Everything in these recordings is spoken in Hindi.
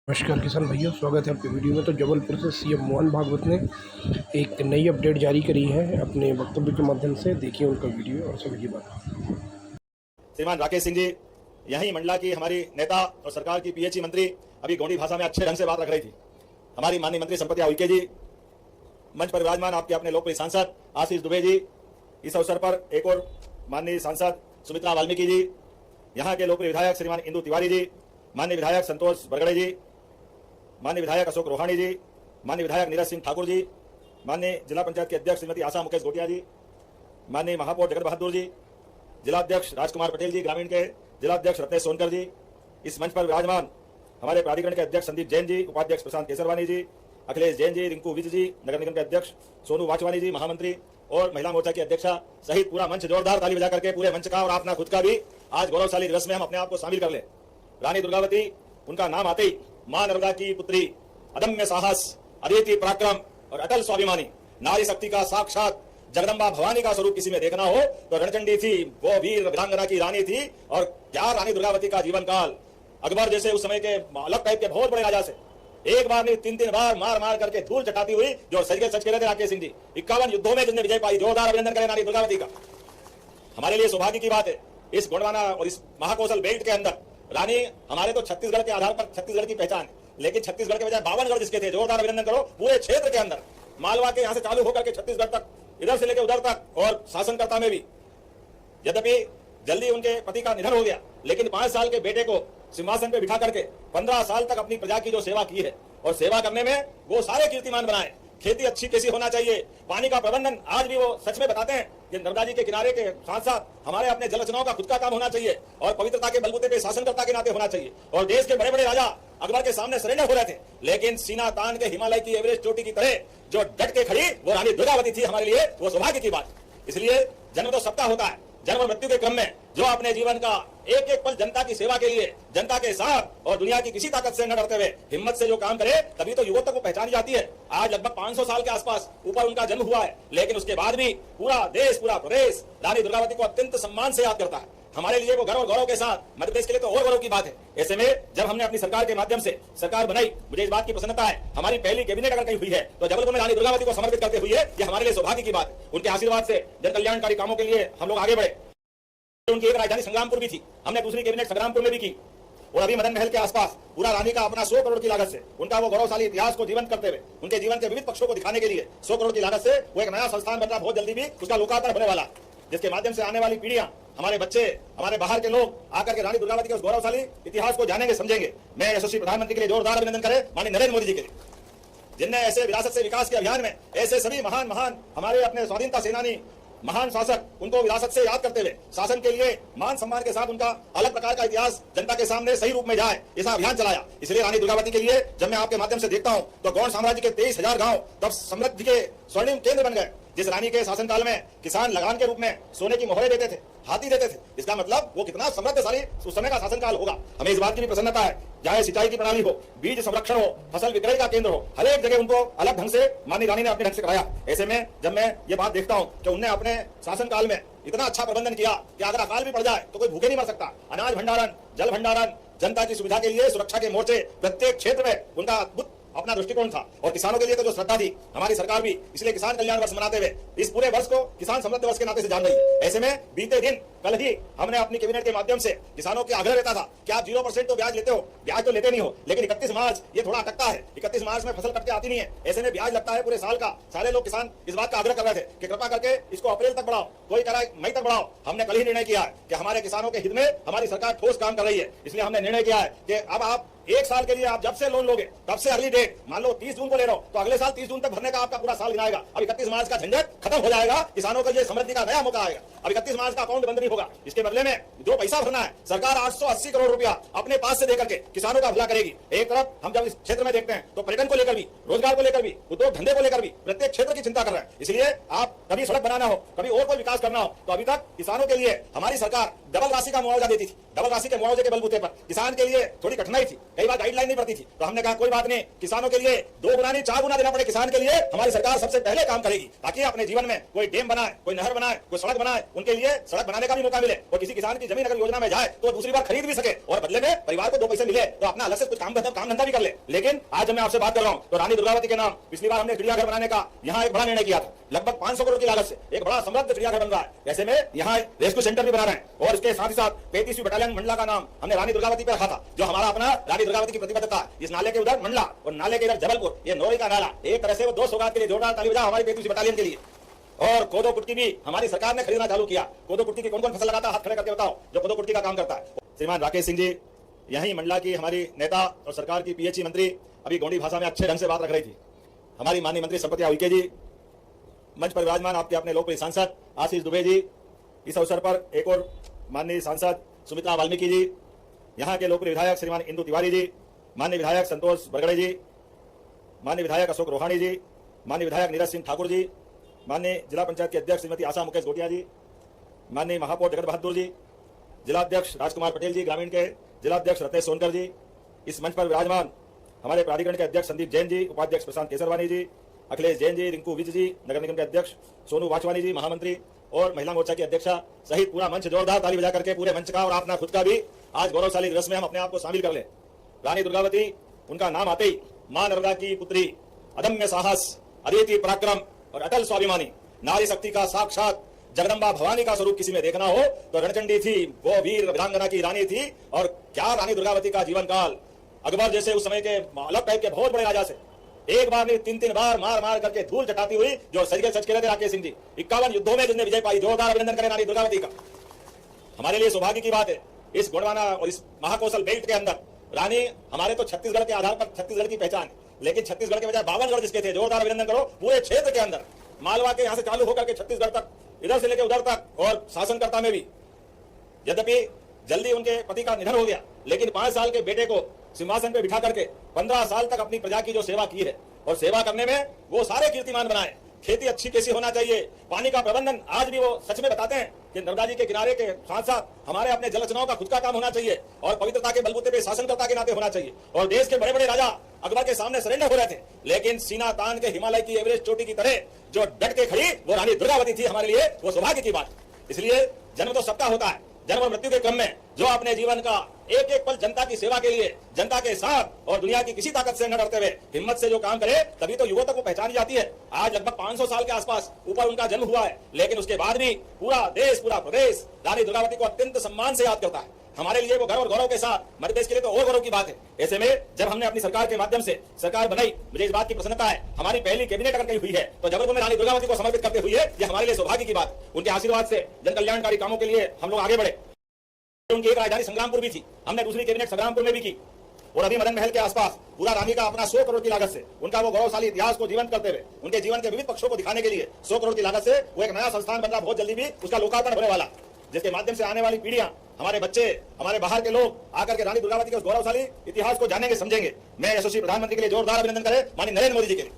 नमस्कार किसान भाइयों, स्वागत है आपके वीडियो में। तो जबलपुर से सीएम मोहन भागवत ने एक नई अपडेट जारी करी है अपने वक्तव्य के माध्यम से। देखिए उनका वीडियो और समझिए बात। श्रीमान राकेश सिंह जी, यही मंडला की हमारी नेता और सरकार की पीएचई मंत्री अभी गोंडी भाषा में अच्छे ढंग से बात रख रही थी। हमारी माननीय मंत्री संपत्ति उइके जी, मंच पर विराजमान आपके अपने लोकप्रिय सांसद आशीष दुबे जी, इस अवसर पर एक और माननीय सांसद सुमित्रा वाल्मीकि जी, यहाँ के लोकप्रिय विधायक श्रीमान इंदु तिवारी जी, माननीय विधायक संतोष बरगड़े जी, माननीय विधायक अशोक रोहानी जी, माननीय विधायक नीरज सिंह ठाकुर जी, माननीय जिला पंचायत के अध्यक्ष श्रीमती आशा मुकेश गोटिया जी, माननीय महापौर जगत बहादुर जी, जिला अध्यक्ष राजकुमार पटेल जी, ग्रामीण के जिला अध्यक्ष रत्नेश सोनकर जी, इस मंच पर विराजमान हमारे प्राधिकरण के अध्यक्ष संदीप जैन जी, उपाध्यक्ष प्रशांत केसरवानी जी, अखिलेश जैन जी, रिंकू विज जी, नगर निगम के अध्यक्ष सोनू वाचवानी जी, महामंत्री और महिला मोर्चा की अध्यक्षा सहित पूरा मंच जोरदार ताली बजा करके पूरे मंच का और अपना खुद का भी आज गौरवशाली दिवस में हम अपने आप को शामिल कर ले। रानी दुर्गावती, उनका नाम आते ही मां नर्मदा की पुत्री, अदम्य साहस, अद्वितीय पराक्रम और अटल स्वाभिमानी नारी शक्ति का साक्षात जगदम्बा भवानी का स्वरूप किसी में देखना हो तो रणचंडी थी, वो वीर वीरांगना की रानी थी। और क्या रानी दुर्गावती का जीवन काल, अकबर जैसे उस समय के अलग टाइप के बहुत बड़े राजा से एक बार नहीं तीन बार मार मार करके धूल चटाती हुई, जो सच के सच कह रहे थे राकेश सिंह जी, 51 युद्धों में जिसने विजय पाई। जोरदार अभिनंदन करें रानी दुर्गावती का। हमारे लिए सौभाग्य की बात है इस गोंडवाना और इस महाकौशल बेल्ट के अंदर रानी, हमारे तो छत्तीसगढ़ के आधार पर छत्तीसगढ़ की पहचान है, लेकिन छत्तीसगढ़ के बजाय 52 गढ़ जिसके थे। जोरदार अभिनंदन करो। पूरे क्षेत्र के अंदर मालवा के यहाँ से चालू होकर के छत्तीसगढ़ तक, इधर से लेकर उधर तक, और शासनकर्ता में भी, यद्यपि जल्दी उनके पति का निधन हो गया, लेकिन 5 साल के बेटे को सिंहासन पे बिठा करके 15 साल तक अपनी प्रजा की जो सेवा की है, और सेवा करने में वो सारे कीर्तिमान बनाए। खेती अच्छी कैसी होना चाहिए, पानी का प्रबंधन आज भी वो सच में बताते हैं कि नर्मदा जी के किनारे के साथ साथ हमारे अपने जल रचनाओं का खुद का काम होना चाहिए, और पवित्रता के बलबूते पे शासनकर्ता के नाते होना चाहिए। और देश के बड़े बड़े राजा अकबर के सामने सरेंडर हो रहे थे, लेकिन सीना तान के हिमालय की एवरेस्ट चोटी की तरह जो डट के खड़ी वो रानी दुर्गावती थी। हमारे लिए वो सौभाग्य की बात। इसलिए जन्म तो सबका होता है, जन्म और मृत्यु के क्रम में जो अपने जीवन का एक एक पल जनता की सेवा के लिए, जनता के साथ और दुनिया की किसी ताकत से न डरते हुए हिम्मत से जो काम करे, तभी तो युवक को पहचानी जाती है। आज लगभग 500 साल के आसपास ऊपर उनका जन्म हुआ है, लेकिन उसके बाद भी पूरा देश, पूरा प्रदेश रानी दुर्गावती को अत्यंत सम्मान से याद करता है। हमारे लिए वो गर्व और गौरव के साथ, मध्य प्रदेश के लिए तो और गौरव की बात है। ऐसे में जब हमने अपनी सरकार के माध्यम से सरकार बनाई, मुझे इस बात की प्रसन्नता है, हमारी पहली कैबिनेट अगर कहीं हुई है तो जबलपुर में रानी दुर्गावती को समर्पित करते हुई है। ये हमारे लिए सौभाग्य की बात है। उनके आशीर्वाद से जन कल्याणकारी कामों के लिए हम लोग आगे बढ़े। उनकी एक राजधानी संग्रामपुर भी थी, हमने दूसरी कैबिनेट संग्रामपुर में भी की। और अभी मदन महल के आसपास पूरा रानी का अपना 100 करोड़ की लागत से उनका वो गौरवशाली इतिहास को जीवंत करते हुए, उनके जीवन के विविध पक्षों को दिखाने के लिए 100 करोड़ की लागत से वो एक नया संस्थान बन रहा, बहुत जल्दी भी उसका लोकार्पण होने वाला, जिसके माध्यम से आने वाली पीढ़ियां, हमारे बच्चे, हमारे बाहर के लोग आकर के रानी दुर्गावती के उस गौरवशाली इतिहास को जानेंगे, समझेंगे। मैं यशस्वी प्रधानमंत्री के लिए जोरदार अभिनंदन करें माननीय नरेंद्र मोदी जी के लिए, जिनने ऐसे विरासत से विकास के अभियान में ऐसे सभी महान महान हमारे अपने स्वाधीनता सेनानी, महान शासक, उनको विरासत से याद करते हुए शासन के लिए मान सम्मान के साथ उनका अलग प्रकार का इतिहास जनता के सामने सही रूप में जाए, ऐसा अभियान चलाया। इसलिए रानी दुर्गावती के लिए जब मैं आपके माध्यम से देखता हूं तो गौड़ साम्राज्य के 23,000 गांव तब समृद्धि के स्वर्णिम केंद्र बन गए। जिस रानी के शासनकाल में किसान लगान के रूप में सोने की मोहरें देते थे, हाथी देते थे, इसका मतलब वो कितना समृद्धशाली उस समय का शासनकाल होगा। हमें इस बात की भी प्रसन्नता है, चाहे सिंचाई की प्रणाली हो, बीज संरक्षण हो, फसल विक्रय का केंद्र हो, हर एक जगह उनको अलग ढंग से माननीय रानी ने अपने ढंग से कराया। ऐसे में जब मैं ये बात देखता हूँ कि उन्होंने अपने शासनकाल में इतना अच्छा प्रबंधन किया कि अगर अकाल भी पड़ जाए तो कोई भूखे नहीं मर सकता। अनाज भंडारण, जल भंडारण, जनता की सुविधा के लिए सुरक्षा के मोर्चे, प्रत्येक क्षेत्र में उनका अद्भुत अपना दृष्टिकोण था। और किसानों के लिए तो जो श्रद्धा थी हमारी सरकार भी, इसलिए किसान कल्याण वर्ष मनाते हुए इस पूरे वर्ष को किसान समृद्धि वर्ष के नाते से जान रही है। ऐसे में बीते दिन कल ही हमने अपनी कैबिनेट के माध्यम से किसानों के आग्रह रहता था कि आप 0% तो ब्याज लेते हो, ब्याज तो लेते नहीं हो, लेकिन 31 मार्च ये थोड़ा अटकता है, 31 मार्च में फसल कट के आती नहीं है, ऐसे में ब्याज लगता है पूरे साल का। सारे लोग किसान इस बात का आग्रह कर रहे थे कि कृपा करके इसको अप्रैल तक बढ़ाओ, कोई कह रहा है मई तक बढ़ाओ। हमने कल ही निर्णय किया है कि हमारे किसानों के हित में हमारी सरकार ठोस काम कर रही है, इसलिए हमने निर्णय किया है कि अब आप 1 साल के लिए आप जब से लोन लोगे तब से अगली डेट, मान लो 30 जून को ले रहे हो तो अगले साल 30 जून तक भरने का आपका पूरा साल गिनाएगा। अब 31 मार्च का झंझट खत्म हो जाएगा, किसानों के लिए समृद्धि का नया मौका आएगा। अब 31 मार्च का अकाउंट बंद नहीं होगा, इसके बदले में जो पैसा भरना है सरकार 880 करोड़ रुपया अपने पास से देकर के किसानों का भला करेगी। एक तरफ हम जब इस क्षेत्र में देखते हैं तो पर्यटन को लेकर भी, रोजगार को लेकर भी, उद्योग धंधे को लेकर भी प्रत्येक क्षेत्र की चिंता कर रहे हैं। इसलिए आप कभी सड़क बनाना हो, कभी और कोई विकास करना हो, तो अभी तक किसानों के लिए हमारी सरकार डबल राशि का मुआवजा देती थी। डबल राशि के मुआवजे के बलबूते पर किसान के लिए थोड़ी कठिनाई थी, कई बार गाइडलाइन नहीं पड़ती थी, तो हमने कहा कोई बात नहीं, किसानों के लिए 2 गुना नहीं 4 गुना देना पड़े किसान के लिए, हमारी सरकार सबसे पहले काम करेगी ताकि अपने जीवन में कोई डैम बनाए, कोई नहर बनाए, कोई सड़क बनाए, उनके लिए सड़क बनाने का भी मौका मिले और किसी किसान की जमीन अगर योजना में जाए तो दूसरी बार खरीद भी सके और बदले में परिवार को 2 पैसे मिले तो अपना अलग से कुछ काम धंधा भी कर ले। लेकिन आज जब मैं आपसे बात कर रहा हूं तो रानी दुर्गावती के नाम पिछली बार हमने चिड़ियाघर बनाने का यहाँ एक बड़ा निर्णय किया था, लगभग 500 करोड़ की लागत से एक बड़ा समृद्ध चिड़ियाघर बन रहा है। ऐसे में यहाँ रेस्क्यू सेंटर भी बना रहे हैं और इसके साथ ही साथ 35वीं बटालियन मंडला का नाम हमने रानी दुर्गावती पर रखा था, जो हमारा अपना रानी दुर्गावती की प्रतिबद्धता। इस नाले के उधर मंडला और नाले के इधर जबलपुर, ये नोरी का नाला, एक तरह से वो 2 सौगात के लिए जोरदार ताली बजाओ हमारी 35वीं बटालियन के लिए। और कोदो कुटकी भी हमारी सरकार ने खरीदना चालू किया। कोदो कुटकी की कौन कौन फसल लगाता है, हाथ खड़े करके बताओ जो कोदो कुटकी का काम करता है। श्रीमान राकेश सिंह जी, यही मंडला की हमारी नेता और सरकार की पीएचई मंत्री अभी गोंडी भाषा में अच्छे ढंग से बात रख रही थी। हमारी माननीय मंत्री संपत्ति उइके जी, मंच पर विराजमान आपके अपने लोकप्रिय सांसद आशीष दुबे जी, इस अवसर पर एक और माननीय सांसद सुमित्रा वाल्मीकि जी, यहाँ के लोकप्रिय विधायक श्रीमान इंदु तिवारी जी, माननीय विधायक संतोष बरगड़े जी, माननीय विधायक अशोक रोहानी जी, माननीय विधायक नीरज सिंह ठाकुर जी, माननीय जिला पंचायत के अध्यक्ष श्रीमती आशा मुकेश गोटिया जी, माननीय महापौर जगत बहादुर जी, जिला अध्यक्ष राजकुमार पटेल जी, ग्रामीण के जिला अध्यक्ष रत्नेश सोनकर जी, इस मंच पर विराजमान हमारे प्राधिकरण के अध्यक्ष संदीप जैन जी, उपाध्यक्ष प्रशांत केसरवानी जी, अखिलेश जैन जी, रिंकू विज जी, नगर निगम के अध्यक्ष सोनू वाचवानी जी, महामंत्री और महिला मोर्चा की अध्यक्षा सहित पूरा मंच जोरदार ताली बजा करके पूरे मंच का और अपना खुद का भी आज गौरवशाली दिवस में हम अपने आप को शामिल कर ले। रानी दुर्गावती, उनका नाम आते ही मां नर्मदा की पुत्री, अदम्य साहस, अद्वितीय पराक्रम और अटल स्वाभिमानी, नारी शक्ति का साक्षात जगदम्बा भवानी का स्वरूप किसी में देखना हो तो रणचंडी थी, वो वीर वीरांगना की रानी थी। और क्या रानी दुर्गावती का जीवन काल, अकबर जैसे उस समय के अलग टाइप के बहुत बड़े राजा से एक बार नहीं 3-3 बार मार मार करके धूल चटाती हुई जो सच सच कह रहे थे राकेश सिंह जी, 51 युद्धों में जिसने विजय पाई, जोरदार अभिनंदन करें रानी दुर्गावती का। हमारे लिए सौभाग्य की बात है इस गोंडवाना और इस महाकौशल बेल्ट के अंदर रानी, हमारे तो छत्तीसगढ़ के आधार पर छत्तीसगढ़ की पहचान है, लेकिन छत्तीसगढ़ के बजाय 52 जिसके थे, जोरदार अभिनंदन करो। पूरे क्षेत्र के अंदर मालवा के यहाँ से चालू होकर के छत्तीसगढ़ तक, इधर से लेकर उधर तक, और शासनकर्ता में भी, यद्यपि जल्दी उनके पति का निधन हो गया, लेकिन 5 साल के बेटे को सिंहासन पे बिठा करके 15 साल तक अपनी प्रजा की जो सेवा की है और सेवा करने में वो सारे कीर्तिमान बनाए। खेती अच्छी कैसी होना चाहिए, पानी का प्रबंधन आज भी वो सच में बताते हैं कि नर्मदा जी के किनारे के साथ साथ हमारे अपने जल रचनाओं का खुद का काम होना चाहिए और पवित्रता के बलबूते पे शासनकर्ता के नाते होना चाहिए। और देश के बड़े बड़े राजा अकबर के सामने सरेंडर हो रहे थे, लेकिन सीना तान के हिमालय की एवरेस्ट चोटी की तरह जो डट के खड़ी वो रानी दुर्गावती थी। हमारे लिए वो सौभाग्य की बात। इसलिए जन्म तो सबका होता है, जन्म और मृत्यु के क्रम में जो अपने जीवन का एक एक पल जनता की सेवा के लिए, जनता के साथ और दुनिया की किसी ताकत से न डरते हुए हिम्मत से जो काम करे, तभी तो युवकों को पहचानी जाती है। आज लगभग 500 साल के आसपास ऊपर उनका जन्म हुआ है, लेकिन उसके बाद भी पूरा देश, पूरा प्रदेश रानी दुर्गावती को अत्यंत सम्मान से याद करता है। हमारे लिए वो गर्व और गौरव के साथ, मध्य प्रदेश के लिए तो और गौरव की बात है। ऐसे में जब हमने अपनी सरकार के माध्यम से सरकार बनाई, मुझे इस बात की प्रसन्नता है, हमारी पहली कैबिनेट अगर कहीं हुई है तो जबलपुर में रानी दुर्गावती को समर्पित करते हुई है। ये हमारे लिए सौभाग्य की बात। उनके आशीर्वाद से जन कल्याणकारी कामों के लिए हम लोग आगे बढ़े। उनकी एक राजधानी संग्रामपुर भी थी, हमने दूसरी कैबिनेट संग्रामपुर में भी की। और अभी मदन महल के आसपास पूरा रानी का अपना 100 करोड़ की लागत से उनका वो गौरवशाली इतिहास को जीवंत करते हुए उनके जीवन के विविध पक्षों को दिखाने के लिए 100 करोड़ की लागत से वो एक नया संस्थान बन रहा, बहुत जल्दी भी उसका लोकार्पण होने वाला, जिसके माध्यम से आने वाली पीढ़ियां, हमारे बच्चे, हमारे बाहर के लोग आकर के रानी दुर्गावती के उस गौरवशाली इतिहास को जानेंगे, समझेंगे। मैं यशस्वी प्रधानमंत्री के लिए जोरदार अभिनंदन करें माननीय नरेंद्र मोदी जी के लिए,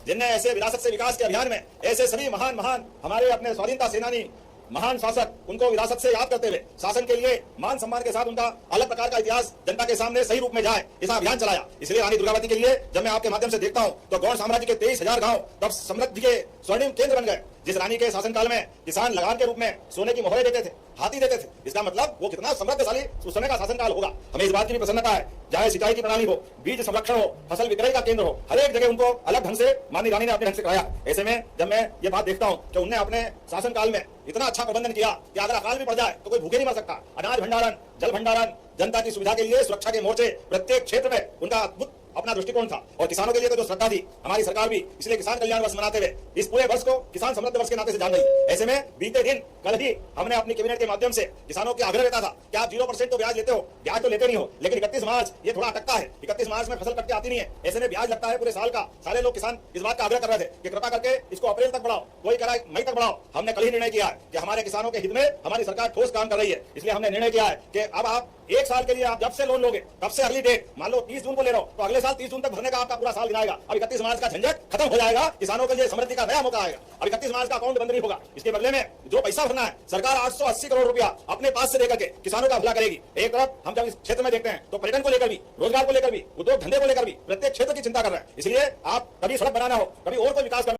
जिनने ऐसे विरासत से विकास के अभियान में ऐसे सभी महान महान हमारे अपने स्वाधीनता सेनानी, महान शासक, उनको विरासत से याद करते हुए शासन के लिए मान सम्मान के साथ उनका अलग प्रकार का इतिहास जनता के सामने सही रूप में जाए, इसका अभियान चलाया। इसलिए रानी दुर्गावती के लिए जब मैं आपके माध्यम से देखता हूं तो गौड़ साम्राज्य के 23,000 गांव तब समृद्धि के स्वर्णिम केंद्र बन गए। जिस रानी के शासनकाल में किसान लगान के रूप में सोने की मोहरें देते थे, हाथी देते थे, इसका मतलब वो कितना समृद्धशाली उस समय का शासनकाल होगा। हमें इस बात की भी प्रसन्नता है, चाहे सिंचाई की प्रणाली हो, बीज संरक्षण हो, फसल विक्रय का केंद्र हो, हर एक जगह उनको अलग ढंग से माननीय रानी ने अपने ढंग से कराया। ऐसे में जब मैं ये बात देखता हूँ कि उन्होंने अपने शासनकाल में इतना अच्छा प्रबंधन किया कि अगर अकाल भी पड़ जाए तो कोई भूखे नहीं मर सकता। अनाज भंडारण, जल भंडारण, जनता की सुविधा के लिए सुरक्षा के मोर्चे, प्रत्येक क्षेत्र में उनका अद्भुत अपना दृष्टिकोण था। और किसानों के लिए तो जो श्रद्धा थी हमारी सरकार भी, इसलिए किसान कल्याण वर्ष मनाते हुए इस पूरे वर्ष को किसान समृद्ध वर्ष के नाते से जान रही है। ऐसे में बीते दिन कल ही हमने अपनी कैबिनेट के माध्यम से किसानों के आग्रह रहता था कि आप 0% तो ब्याज लेते हो, ब्याज तो लेते नहीं हो, लेकिन 31 मार्च ये थोड़ा अटकता है, 31 मार्च में फसल कट के आती नहीं है, ऐसे में ब्याज लगता है पूरे साल का। सारे लोग किसान इस बात का आग्रह कर रहे थे कि कृपा करके इसको अप्रैल तक बढ़ाओ, कोई करा मई तक बढ़ाओ। हमने कल ही निर्णय किया है कि हमारे किसानों के हित में हमारी सरकार ठोस काम कर रही है, इसलिए हमने निर्णय किया है कि अब आप एक साल के लिए आप जब से लोन लोगे तब से अगली डेट, मान लो 30 जून को ले रहे हो तो अगले साल 30 जून तक भरने का आपका पूरा साल गिनाएगा। अब 31 मार्च का झंझट खत्म हो जाएगा, किसानों के लिए समृद्धि का नया मौका आएगा। अब 31 मार्च का अकाउंट बंद नहीं होगा। इसके बदले में जो पैसा भरना है सरकार 880 करोड़ रुपया अपने पास से लेकर के किसानों का भला करेगी। एक तरफ हम जब इस क्षेत्र में देखते हैं तो पर्यटन को लेकर भी, रोजगार को लेकर भी, उद्योग धंधे को लेकर भी प्रत्येक क्षेत्र की चिंता कर रहे हैं। इसलिए आप कभी सड़क बनाना हो, कभी और कोई विकास करना